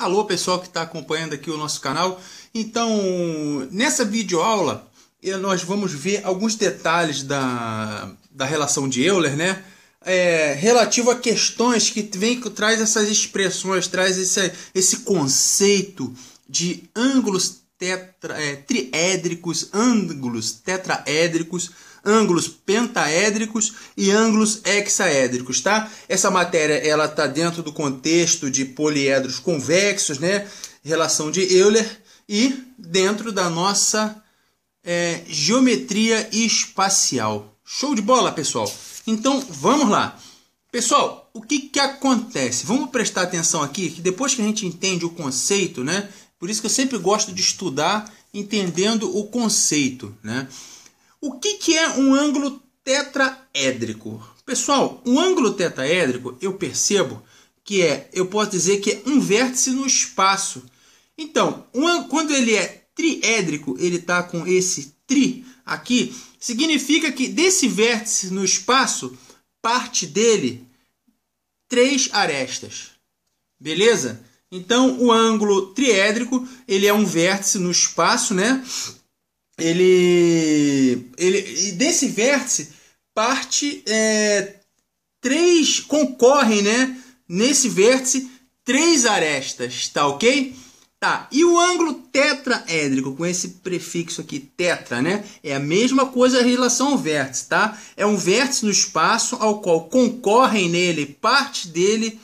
Alô, pessoal que está acompanhando aqui o nosso canal. Então, nessa videoaula, nós vamos ver alguns detalhes da relação de Euler, né? Relativo a questões que traz essas expressões, traz esse conceito de ângulos triédricos, ângulos tetraédricos, ângulos pentaédricos e ângulos hexaédricos, tá? Essa matéria ela tá dentro do contexto de poliedros convexos, né? Relação de Euler e dentro da nossa geometria espacial. Show de bola, pessoal? Então, vamos lá. Pessoal, o que acontece? Vamos prestar atenção aqui, que depois que a gente entende o conceito, né? Por isso que eu sempre gosto de estudar entendendo o conceito, né? O que é um ângulo tetraédrico? Pessoal, um ângulo tetraédrico, eu percebo que eu posso dizer que é um vértice no espaço. Então, quando ele é triédrico, ele está com esse tri aqui, significa que desse vértice no espaço, parte dele 3 arestas. Beleza? Então, o ângulo triédrico, ele é um vértice no espaço, né? E desse vértice, parte concorrem, né? Nesse vértice, 3 arestas, tá ok? Tá, e o ângulo tetraédrico, com esse prefixo aqui, tetra, né? É a mesma coisa em relação ao vértice, tá? É um vértice no espaço ao qual concorrem nele, parte dele,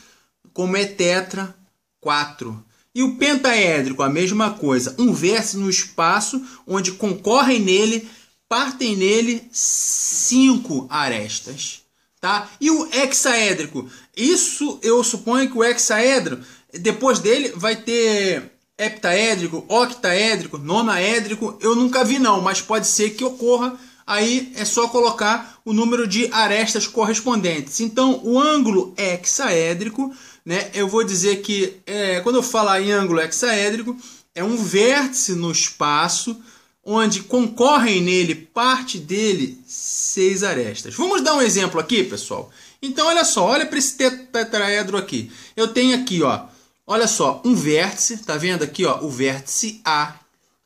como é tetra, 4. E o pentaédrico, a mesma coisa. Um vértice no espaço onde concorrem nele, partem nele 5 arestas. Tá? E o hexaédrico? Isso eu suponho que o hexaedro, depois dele vai ter heptaédrico, octaédrico, nonaédrico. Eu nunca vi não, mas pode ser que ocorra. Aí é só colocar o número de arestas correspondentes. Então, o ângulo hexaédrico, né, eu vou dizer que, quando eu falar em ângulo hexaédrico, é um vértice no espaço onde concorrem nele, parte dele, 6 arestas. Vamos dar um exemplo aqui, pessoal? Então, olha só, olha para esse tetraedro aqui. Eu tenho aqui, ó, olha só, um vértice, tá vendo aqui, ó, o vértice A.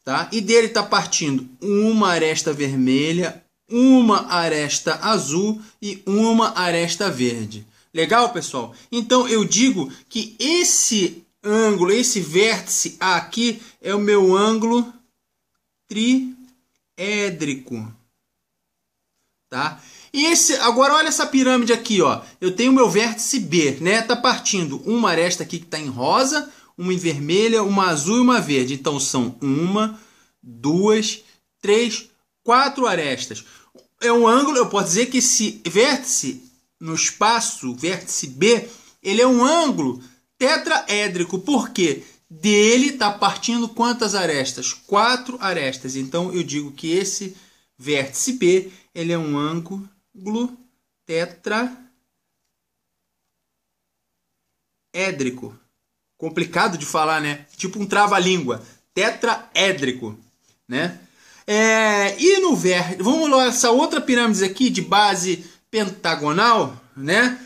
Tá? E dele está partindo uma aresta vermelha, uma aresta azul e uma aresta verde. Legal, pessoal? Então eu digo que esse ângulo, esse vértice aqui é o meu ângulo triédrico. Tá? E agora olha essa pirâmide aqui, ó. Eu tenho o meu vértice B, né? Tá partindo uma aresta aqui que está em rosa, uma em vermelha, uma azul e uma verde. Então são 1, 2, 3, 4 arestas. É um ângulo, eu posso dizer que esse vértice no espaço, vértice B, ele é um ângulo tetraédrico. Por quê? Dele está partindo quantas arestas? 4 arestas. Então eu digo que esse vértice B, ele é um ângulo tetraédrico. Complicado de falar, né? Tipo um trava-língua. Tetraédrico, né? E no vértice, vamos lá, essa outra pirâmide aqui de base pentagonal, né?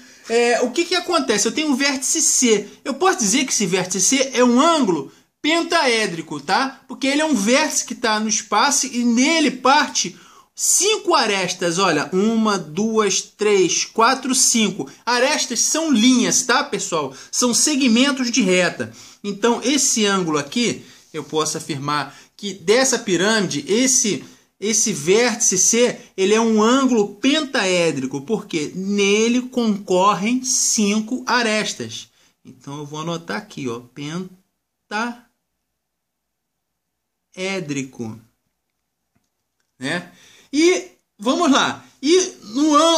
O que acontece? Eu tenho um vértice C. Eu posso dizer que esse vértice C é um ângulo pentaédrico, tá? Porque ele é um vértice que está no espaço e nele parte 5 arestas. Olha, 1, 2, 3, 4, 5. Arestas são linhas, tá, pessoal? São segmentos de reta. Então, esse ângulo aqui, eu posso afirmar que dessa pirâmide, esse vértice C, ele é um ângulo pentaédrico, porque nele concorrem 5 arestas. Então, eu vou anotar aqui, ó, pentaédrico, né? E vamos lá. E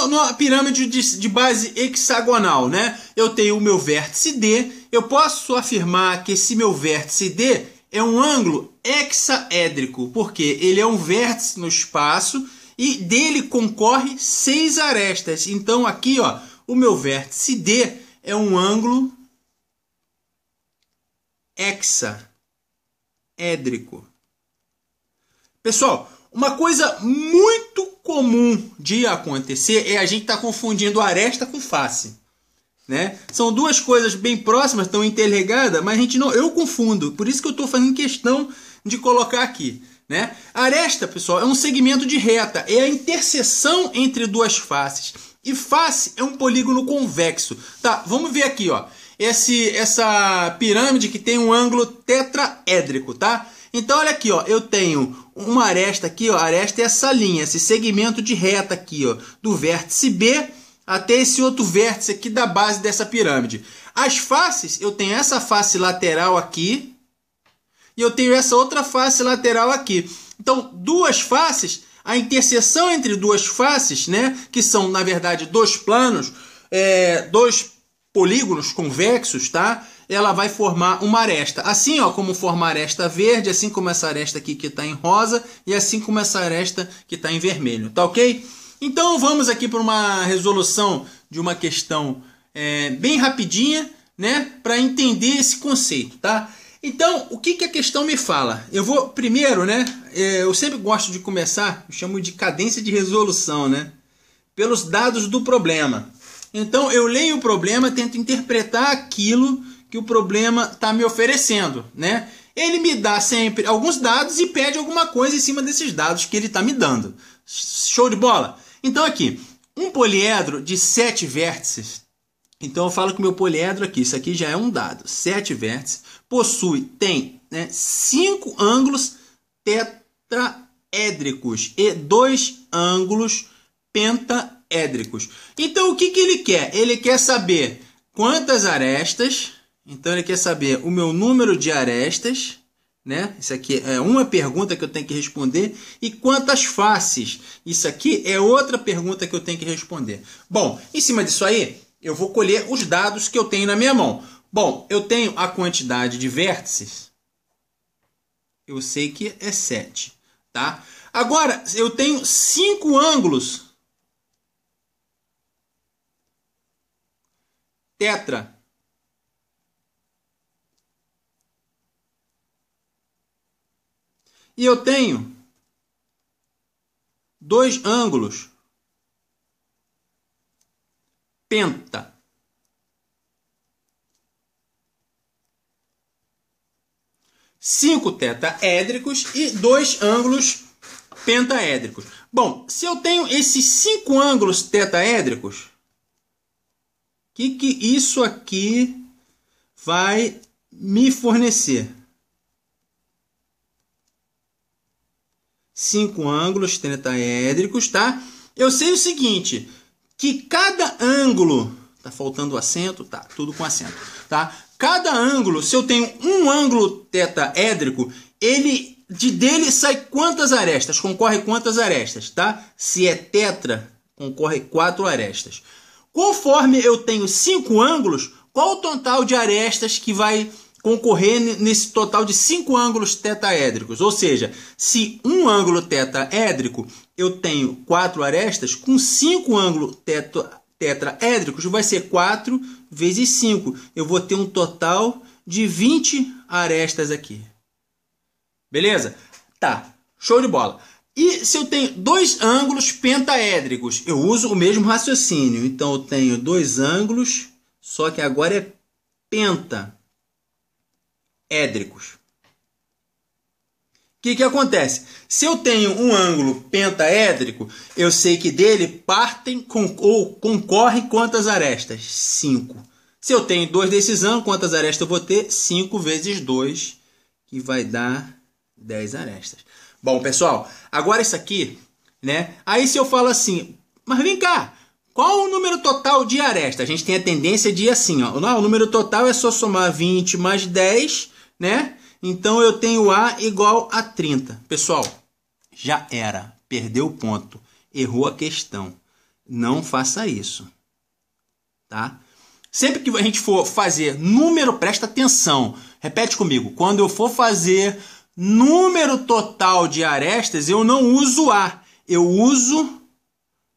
na pirâmide de base hexagonal, né? Eu tenho o meu vértice D. Eu posso afirmar que esse meu vértice D é um ângulo hexaédrico, porque ele é um vértice no espaço e dele concorre 6 arestas. Então aqui, ó, o meu vértice D é um ângulo hexaédrico. Pessoal, uma coisa muito comum de acontecer é a gente estar confundindo aresta com face. né? São duas coisas bem próximas, estão interligadas, mas a gente não, eu confundo. Por isso que eu estou fazendo questão de colocar aqui, né? Aresta, pessoal, é um segmento de reta, é a interseção entre duas faces. E face é um polígono convexo. Tá, vamos ver aqui, ó. Essa pirâmide que tem um ângulo tetraédrico, tá? Então, olha aqui, ó. Eu tenho uma aresta aqui, ó. A aresta é essa linha, esse segmento de reta aqui, ó. Do vértice B até esse outro vértice aqui da base dessa pirâmide. As faces, eu tenho essa face lateral aqui. E eu tenho essa outra face lateral aqui. Então, duas faces, a interseção entre duas faces, né, que são, na verdade, dois planos, dois polígonos convexos, tá? Ela vai formar uma aresta. Assim, ó, como forma a aresta verde, assim como essa aresta aqui que está em rosa, e assim como essa aresta que está em vermelho, tá ok? Então, vamos aqui para uma resolução de uma questão bem rapidinha, né, para entender esse conceito, tá? Então, o que a questão me fala? Eu vou primeiro, né? Eu sempre gosto de começar, eu chamo de cadência de resolução, né? Pelos dados do problema. Então, eu leio o problema, tento interpretar aquilo que o problema está me oferecendo, né? Ele me dá sempre alguns dados e pede alguma coisa em cima desses dados que ele está me dando. Show de bola? Então, aqui, um poliedro de 7 vértices. Então, eu falo que o meu poliedro aqui, isso aqui já é um dado, 7 vértices, tem, né, 5 ângulos tetraédricos e 2 ângulos pentaédricos. Então, o que ele quer? Ele quer saber quantas arestas, então ele quer saber o meu número de arestas, né? Isso aqui é uma pergunta que eu tenho que responder, e quantas faces? Isso aqui é outra pergunta que eu tenho que responder. Bom, em cima disso aí, eu vou colher os dados que eu tenho na minha mão. Bom, eu tenho a quantidade de vértices. Eu sei que é 7, tá? Agora, eu tenho 5 ângulos tetra. E eu tenho 2 ângulos penta. Cinco tetaédricos e 2 ângulos pentaédricos. Bom, se eu tenho esses 5 ângulos tetaédricos, o que isso aqui vai me fornecer? 5 ângulos tetaédricos, tá? Eu sei o seguinte, que cada ângulo, tá faltando acento, tá, tudo com acento, tá? Cada ângulo, se eu tenho um ângulo tetaédrico, dele sai quantas arestas? Concorre quantas arestas, tá? Se é tetra, concorre 4 arestas. Conforme eu tenho 5 ângulos, qual o total de arestas que vai concorrer nesse total de 5 ângulos tetaédricos? Ou seja, se um ângulo tetaédrico eu tenho 4 arestas, com 5 ângulos tetraédricos vai ser 4 vezes 5. Eu vou ter um total de 20 arestas aqui. Beleza? Tá, show de bola. E se eu tenho 2 ângulos pentaédricos, eu uso o mesmo raciocínio. Então eu tenho 2 ângulos, só que agora é pentaédricos. O que acontece? Se eu tenho um ângulo pentaédrico, eu sei que dele partem ou concorrem quantas arestas? 5. Se eu tenho 2 desses ângulos, quantas arestas eu vou ter? 5 vezes 2, que vai dar 10 arestas. Bom, pessoal, agora isso aqui, né? Aí se eu falo assim, mas vem cá, qual o número total de arestas? A gente tem a tendência de ir assim, ó. Não, o número total é só somar 20 mais 10, né? Então, eu tenho A igual a 30. Pessoal, já era. Perdeu o ponto. Errou a questão. Não faça isso. Tá? Sempre que a gente for fazer número, presta atenção. Repete comigo. Quando eu for fazer número total de arestas, eu não uso A. Eu uso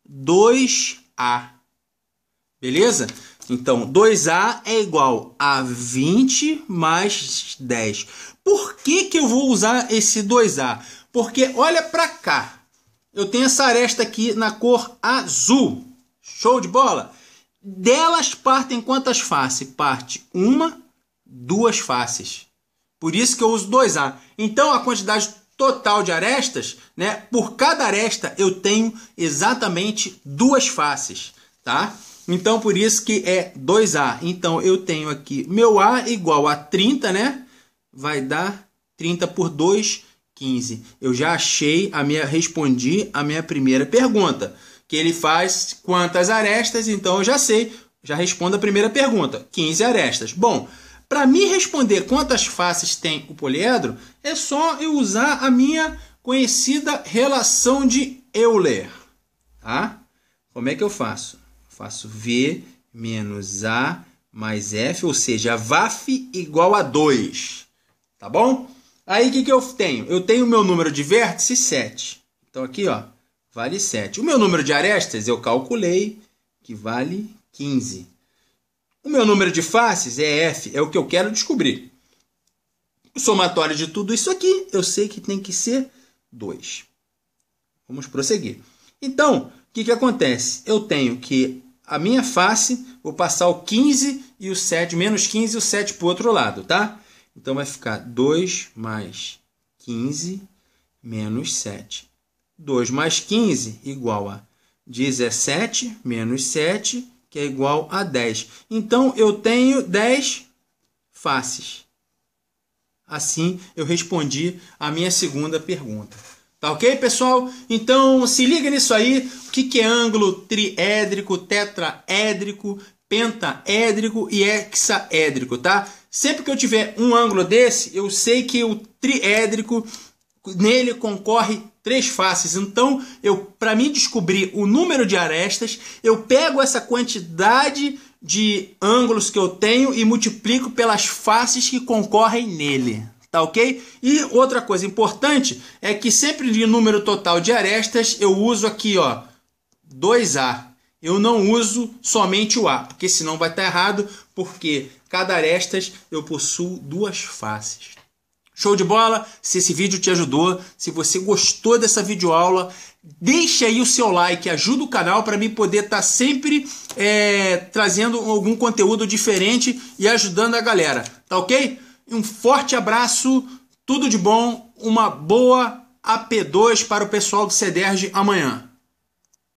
2A. Beleza? Então, 2A é igual a 20 mais 10. Por que eu vou usar esse 2A? Porque olha para cá. Eu tenho essa aresta aqui na cor azul. Show de bola? Delas partem quantas faces? Parte uma, duas faces. Por isso que eu uso 2A. Então, a quantidade total de arestas, né? Por cada aresta, eu tenho exatamente duas faces, tá? Então, por isso que é 2A. Então, eu tenho aqui meu A igual a 30, né? Vai dar 30 por 2, 15. Eu já achei, respondi a minha primeira pergunta. Que ele faz quantas arestas, então eu já sei, já respondo a primeira pergunta, 15 arestas. Bom, para me responder quantas faces tem o poliedro, é só eu usar a minha conhecida relação de Euler. Tá? Como é que eu faço? Eu faço V menos A mais F, ou seja, VAF igual a 2. Tá bom? Aí o que eu tenho? Eu tenho o meu número de vértices 7. Então aqui, ó, vale 7. O meu número de arestas eu calculei que vale 15. O meu número de faces é F, é o que eu quero descobrir. O somatório de tudo isso aqui, eu sei que tem que ser 2. Vamos prosseguir. Então, o que acontece? Eu tenho que a minha face, vou passar o 15 e o 7, menos 15 e o 7 para o outro lado, tá? Então vai ficar 2 mais 15 menos 7. 2 mais 15 igual a 17 menos 7, que é igual a 10. Então, eu tenho 10 faces. Assim, eu respondi a minha segunda pergunta. Tá ok, pessoal? Então, se liga nisso aí. O que é ângulo triédrico, tetraédrico, pentaédrico e hexaédrico, tá? Sempre que eu tiver um ângulo desse, eu sei que o triédrico, nele concorre 3 faces. Então, para mim descobrir o número de arestas, eu pego essa quantidade de ângulos que eu tenho e multiplico pelas faces que concorrem nele. Tá ok? E outra coisa importante é que sempre de número total de arestas eu uso aqui, ó, 2A. Eu não uso somente o A, porque senão vai estar errado, porque cada arestas eu possuo 2 faces. Show de bola? Se esse vídeo te ajudou, se você gostou dessa videoaula, deixa aí o seu like, ajuda o canal para mim poder estar sempre trazendo algum conteúdo diferente e ajudando a galera, tá ok? Um forte abraço, tudo de bom, uma boa AP2 para o pessoal do CEDERJ amanhã.